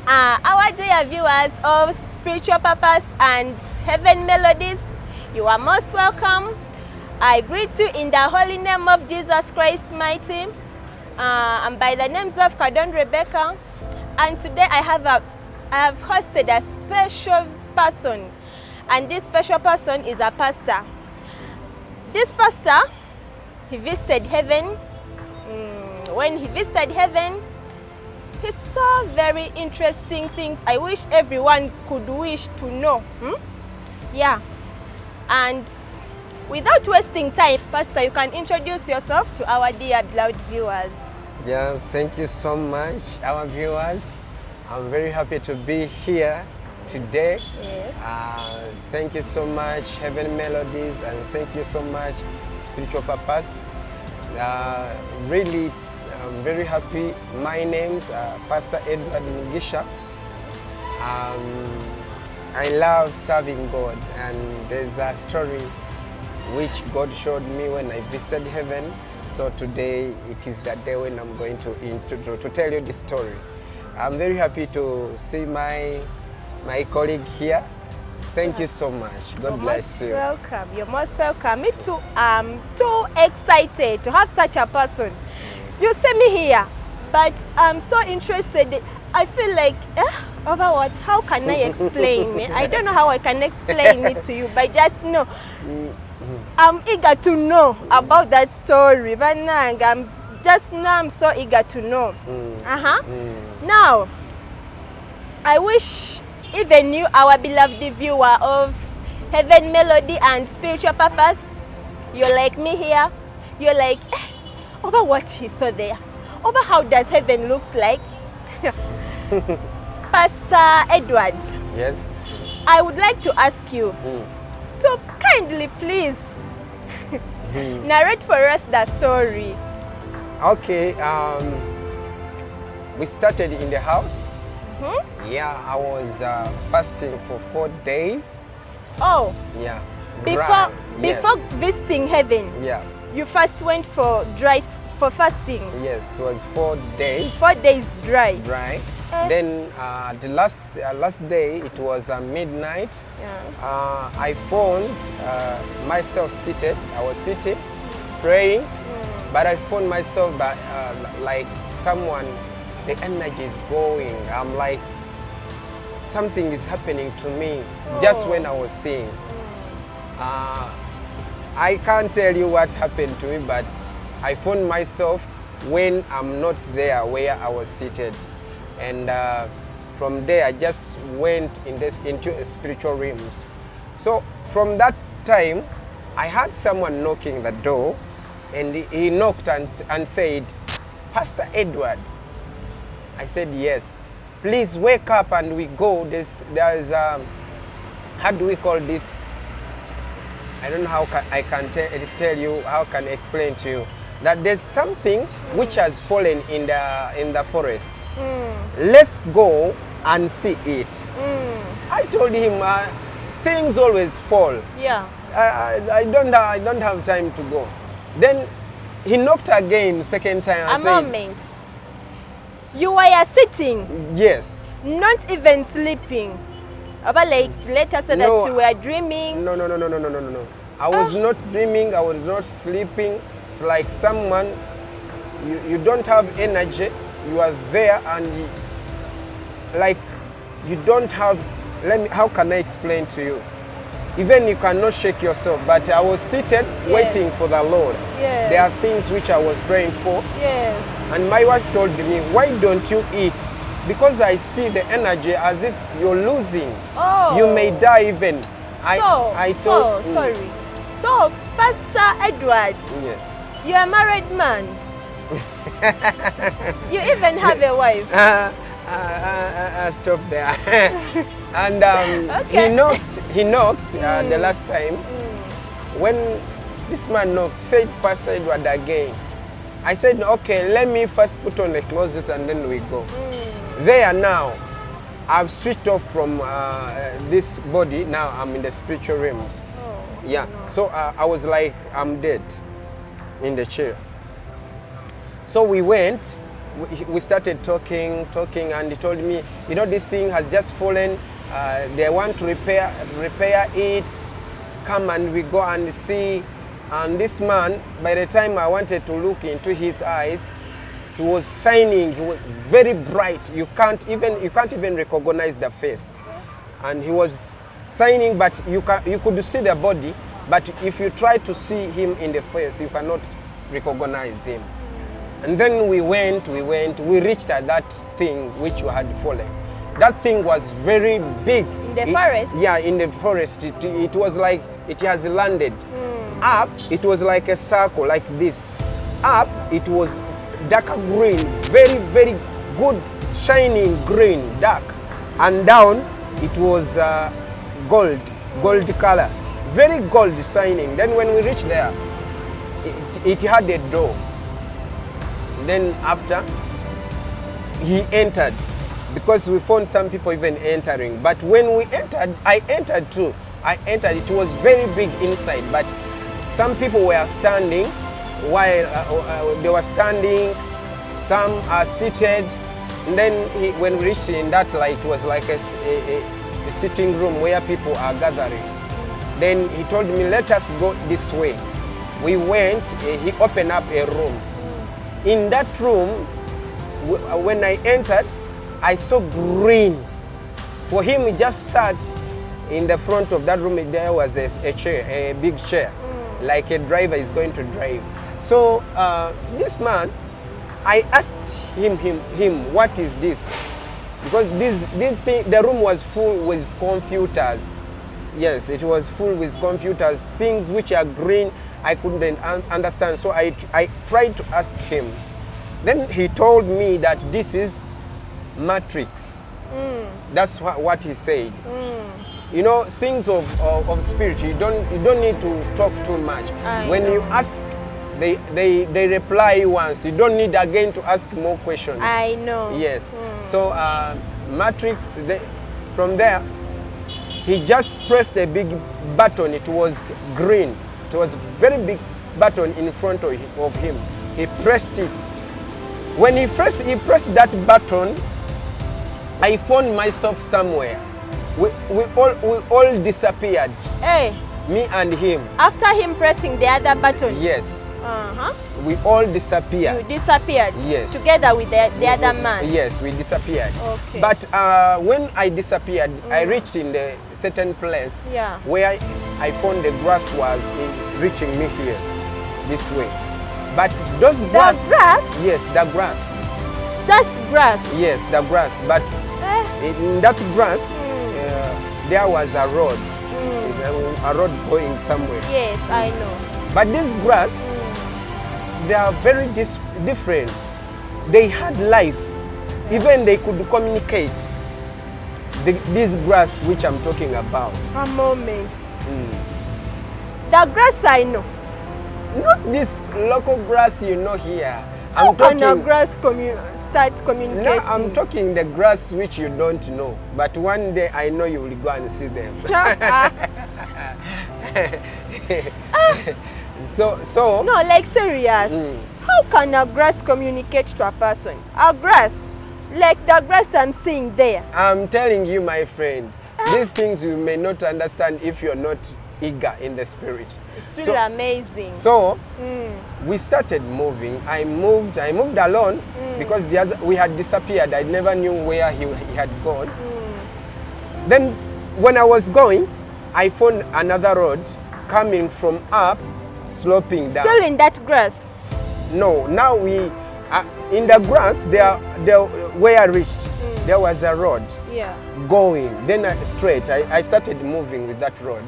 Our dear viewers of Spiritual Purpose and Heaven Melodies, you are most welcome. I greet you in the holy name of Jesus Christ mighty, and by the names of Cardon Rebecca. And today I have hosted a special person, and this special person is a pastor. This pastor, he visited heaven. When he visited heaven, he saw very interesting things I wish everyone could wish to know. Yeah. And without wasting time, Pastor, you can introduce yourself to our dear beloved viewers. Yeah, thank you so much, our viewers. I'm very happy to be here today. Yes. Thank you so much, Heaven Melodies, and thank you so much, Spiritual Purpose. Really, I'm very happy. My name's Pastor Edward Mugisha. I love serving God, and there's a story which God showed me when I visited heaven. So today it is that day when I'm going to tell you this story. I'm very happy to see my colleague here. Thank you so much. God bless you. You're most welcome. You're most welcome. Me too. I'm too excited to have such a person. You see me here, but I'm so interested. I feel like, over what? How can I explain it? I don't know how I can explain it to you, but just know. I'm eager to know about that story. I'm so eager to know. Now, I wish even you, our beloved viewer of Heaven Melody and Spiritual Purpose, you're like me here. You're like, over what he saw there. Over how does heaven looks like. Pastor Edward. Yes. I would like to ask you to kindly please narrate for us the story. Okay. We started in the house. Yeah, I was fasting for 4 days. Oh. Yeah. Before visiting heaven. Yeah. You first went for fasting. Yes, it was 4 days. 4 days dry. Right. Then the last day, it was midnight. Yeah. I found myself seated. I was sitting, praying, but I found myself that like someone, the energy is going. I'm like, something is happening to me just when I was seeing. I can't tell you what happened to me, but I found myself when I'm not there where I was seated. And from there, I just went into spiritual realms. So from that time, I had someone knocking the door, and he knocked and said, "Pastor Edward." I said, "Yes. Please wake up and we go. There is how do we call this? I don't know how I can tell you, how can I explain to you that there's something which has fallen in the forest. Let's go and see it." I told him, things always fall. Yeah. I don't have time to go. Then he knocked again, second time. A moment. You were sitting. Yes. Not even sleeping. But like, let us say that you were dreaming. No. I was not dreaming. I was not sleeping. It's like someone, you don't have energy. You are there and like you don't have. How can I explain to you? Even you cannot shake yourself. But I was seated waiting for the Lord. Yes. There are things which I was praying for. Yes. And my wife told me, "Why don't you eat? Because I see the energy as if you're losing. Oh. You may die even." Sorry. So, Pastor Edward, yes, you're a married man. You even have a wife. Stop there. And he knocked the last time. When this man knocked, said, "Pastor Edward again." I said, "Okay, let me first put on the clothes and then we go." There now, I've switched off from this body. Now I'm in the spiritual realms. Yeah. So I was like, I'm dead in the chair. So we went we started talking, and he told me, you know, this thing has just fallen. They want to repair it. Come and we go and see. And this man, by the time I wanted to look into his eyes, he was shining. He was very bright. You can't even recognize the face. And he was shining, but you could see the body. But if you try to see him in the face, you cannot recognize him. And then we reached at that thing which had fallen. That thing was very big. In the forest? Yeah, in the forest. It was like it has landed. Up, it was like a circle, like this. Up, it was dark green, very, very good, shining green, dark. And down, it was gold color, very gold shining. Then when we reached there, it had a door. Then after, he entered, because we found some people even entering. But when we entered, I entered too. It was very big inside, but some people were standing while they were standing, some are seated. And then when we reached in that light, it was like a sitting room where people are gathering. Then he told me, let us go this way. We went, he opened up a room. In that room, when I entered, I saw green. For him, he just sat in the front of that room. There was a chair, a big chair, like a driver is going to drive. So this man, I asked him, what is this? Because the room was full with computers. Yes, it was full with computers, things which are green. I couldn't understand, so I tried to ask him. Then he told me that this is matrix. That's what he said. You know, things of spirit, you don't need to talk too much. When you ask, they reply once. You don't need again to ask more questions. I know. Yes. So matrix, from there, he just pressed a big button. It was green. It was a very big button in front of him. He pressed it. When he pressed that button, I found myself somewhere. We all disappeared. Hey. Me and him. After him pressing the other button? Yes. We all disappeared. You disappeared? Yes. Together with the other man? Yes, we disappeared. Okay. But when I disappeared, I reached in the certain place where I found the grass was reaching me here, this way. But those grass... The grass? Yes, the grass. Just grass? Yes, the grass. But in that grass, there was a road. A road going somewhere. Yes, I know. But this grass, they are very different. They had life. Even they could communicate. This grass which I'm talking about. A moment. The grass I know. Not this local grass you know here. How can a grass start communicating? No, I'm talking the grass which you don't know. But one day I know you will go and see them. So no, like serious. How can a grass communicate to a person? A grass, like the grass I'm seeing there. I'm telling you, my friend, these things you may not understand if you're not eager in the spirit. It's really amazing. So we started moving. I moved alone because we had disappeared. I never knew where he had gone. Then when I was going, I found another road coming from up, sloping down. Still in that grass? No, now we in the grass there where I reached, there was a road going. Then straight, I started moving with that road.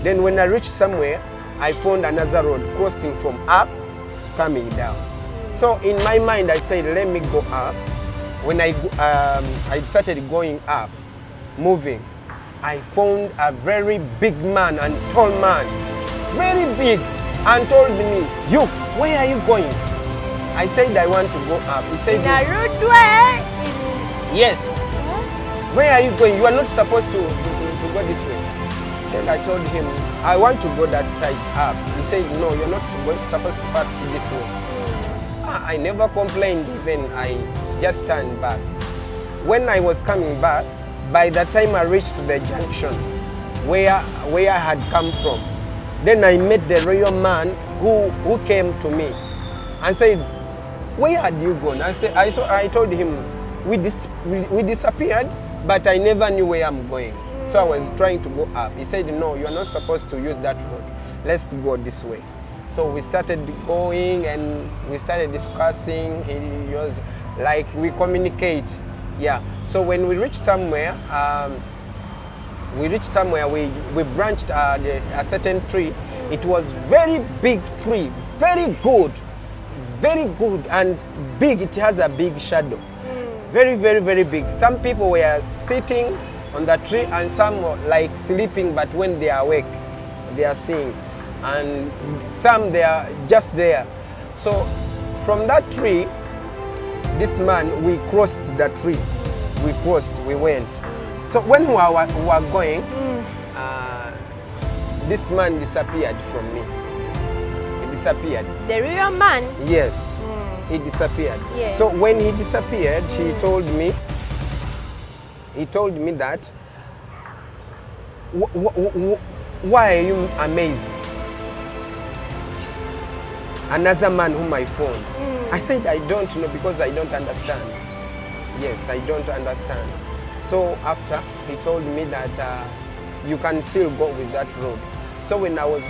Then when I reached somewhere, I found another road crossing from up, coming down. So in my mind, I said, let me go up. When I started going up, moving, I found a very big man and tall man, very big, and told me, you, where are you going? I said, I want to go up. He said, in a rude way? Yes. Where are you going? You are not supposed to go this way. Then I told him, I want to go that side up. He said, no, you're not supposed to pass this way. I never complained even. I just turned back. When I was coming back, by the time I reached the junction where I had come from, then I met the royal man who came to me and said, where had you gone? I told him, we disappeared, but I never knew where I'm going. So I was trying to go up. He said, no, you are not supposed to use that road. Let's go this way. So we started going and we started discussing. He was like, we communicate. Yeah. So when we reached somewhere, we branched a certain tree. It was very big tree, very good, and big. It has a big shadow. Very, very, very big. Some people were sitting on the tree and some were like sleeping, but when they are awake, they are seeing. And some, they are just there. So from that tree, this man, we crossed the tree. We went. So when we were going, this man disappeared from me. He disappeared. The real man? Yes. He disappeared. Yes. So when he disappeared, he told me that, why are you amazed? Another man whom I found. I said, I don't know, because I don't understand. Yes, I don't understand. So after, he told me that you can still go with that road. So when I was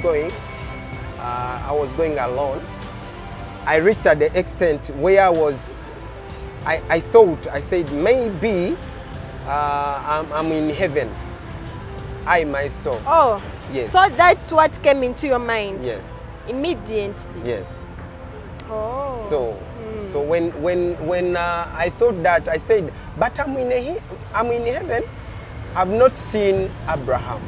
going alone. I reached at the extent where I thought, I said, maybe I'm in heaven. I myself. Oh, yes. So that's what came into your mind? Yes. Immediately? Yes. Oh. So when I thought that, I said, but I'm in heaven. I've not seen Abraham.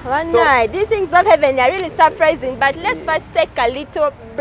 One night, these things of heaven are really surprising, but let's first take a little break.